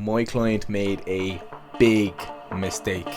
my client made a big mistake.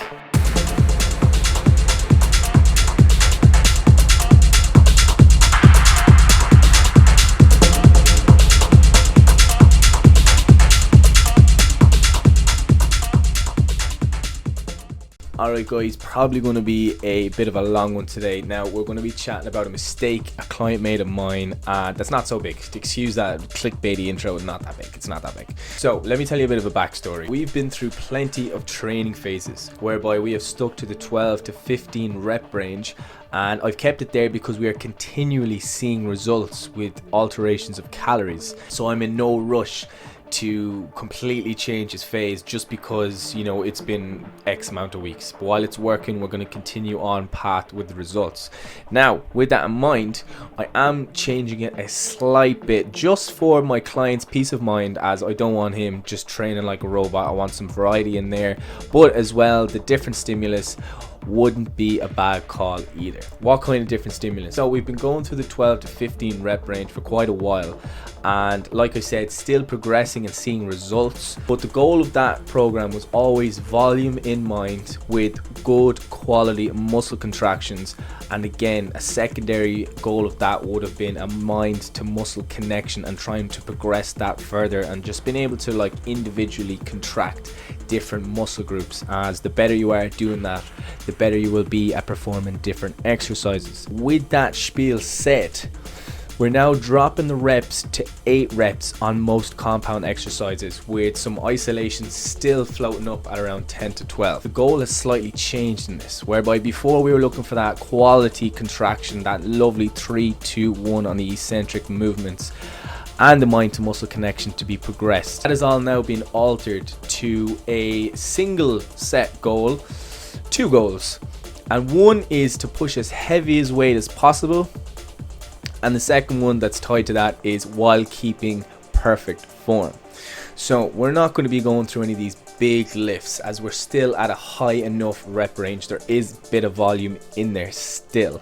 Alright guys, probably going to be a bit of a long one today. Now we're going to be chatting about a mistake a client made of mine that's not so big. Excuse that clickbaity intro, not that big, it's not that big. So let me tell you a bit of a backstory. We've been through plenty of training phases whereby we have stuck to the 12 to 15 rep range, and I've kept it there because we are continually seeing results with alterations of calories. So I'm in no rush to completely change his phase just because, you know, it's been X amount of weeks. But while it's working, we're going to continue on path with the results. Now, with that in mind, I am changing it a slight bit just for my client's peace of mind, as I don't want him just training like a robot. I want some variety in there, but as well, the different stimulus wouldn't be a bad call either. What kind of different stimulus? So we've been going through the 12 to 15 rep range for quite a while, and like I said, still progressing and seeing results, but the goal of that program was always volume in mind with good quality muscle contractions. And again, a secondary goal of that would have been a mind to muscle connection and trying to progress that further and just being able to like individually contract different muscle groups, as the better you are at doing that, the better you will be at performing different exercises. With that spiel said, we're now dropping the reps to 8 reps on most compound exercises, with some isolations still floating up at around 10 to 12. The goal has slightly changed in this, whereby before we were looking for that quality contraction, that lovely 3-2-1 on the eccentric movements, and the mind to muscle connection to be progressed. That has all now been altered to a single set goal, 2 goals, and one is to push as heavy as weight as possible, and the second one that's tied to that is while keeping perfect form. So we're not going to be going through any of these big lifts, as we're still at a high enough rep range. There is a bit of volume in there still,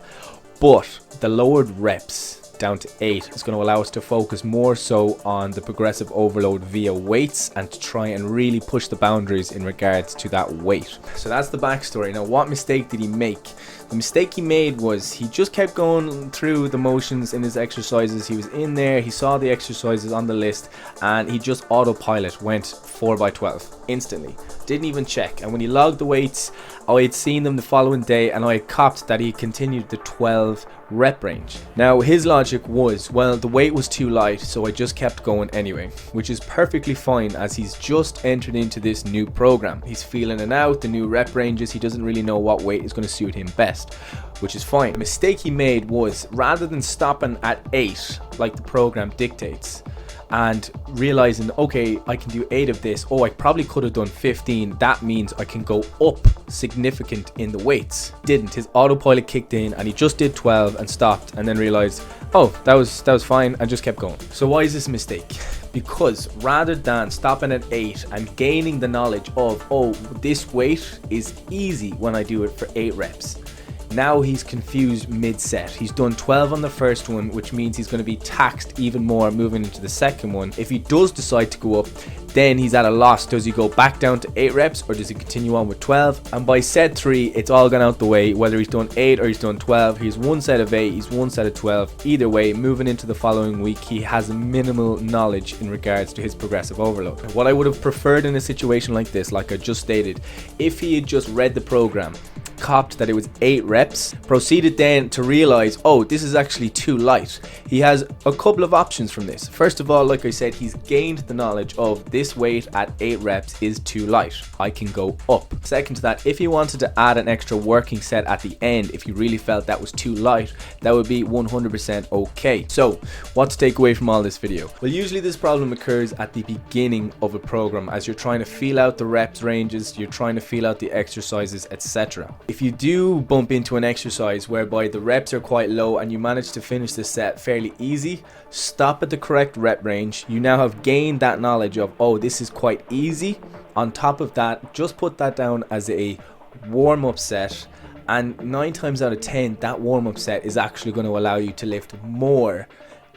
but the lowered reps down to 8 is going to allow us to focus more so on the progressive overload via weights and to try and really push the boundaries in regards to that weight. So that's the backstory. Now, what mistake did he make? The mistake he made was he just kept going through the motions in his exercises. He was in there, he saw the exercises on the list, and he just autopilot went 4x12 instantly, didn't even check. And when he logged the weights, I had seen them the following day and I had copped that he continued the 12 rep range. Now his logic was, well, the weight was too light, so I just kept going anyway, which is perfectly fine, as he's just entered into this new program. He's feeling it out, the new rep ranges, he doesn't really know what weight is going to suit him best, which is fine. The mistake he made was, rather than stopping at 8 like the program dictates and realizing, okay, I can do 8 of this, oh, I probably could have done 15, that means I can go up significant in the weights. Didn't. His autopilot kicked in and he just did 12 and stopped, and then realized, oh, that was fine, and just kept going. So why is this a mistake? Because rather than stopping at 8 and gaining the knowledge of, oh, this weight is easy when I do it for 8 reps, now he's confused mid-set. He's done 12 on the first one, which means he's going to be taxed even more moving into the second one. If he does decide to go up, then he's at a loss. Does he go back down to 8 reps or does he continue on with 12? And by set 3, it's all gone out the way. Whether he's done 8 or he's done 12, he's one set of 8, he's one set of 12. Either way, moving into the following week, he has minimal knowledge in regards to his progressive overload. What I would have preferred in a situation like this, like I just stated, if he had just read the program, copped that it was 8 reps, proceeded then to realize, oh, this is actually too light. He has a couple of options from this. First of all, like I said, he's gained the knowledge of this weight at 8 reps is too light, I can go up. Second to that, if he wanted to add an extra working set at the end, if he really felt that was too light, that would be 100% okay. So what to take away from all this video? Well, usually this problem occurs at the beginning of a program, as you're trying to feel out the reps ranges, you're trying to feel out the exercises, etc. If you do bump into an exercise whereby the reps are quite low and you manage to finish the set fairly easy, stop at the correct rep range. You now have gained that knowledge of, oh, this is quite easy. On top of that, just put that down as a warm-up set, and 9 times out of 10 that warm-up set is actually going to allow you to lift more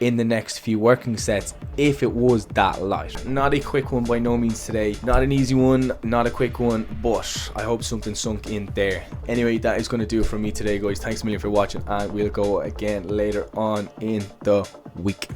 in the next few working sets if it was that light. Not a quick one by no means today, not an easy one, not a quick one, but I hope something sunk in there. Anyway, that is going to do it for me today, guys. Thanks a million for watching, and we'll go again later on in the week.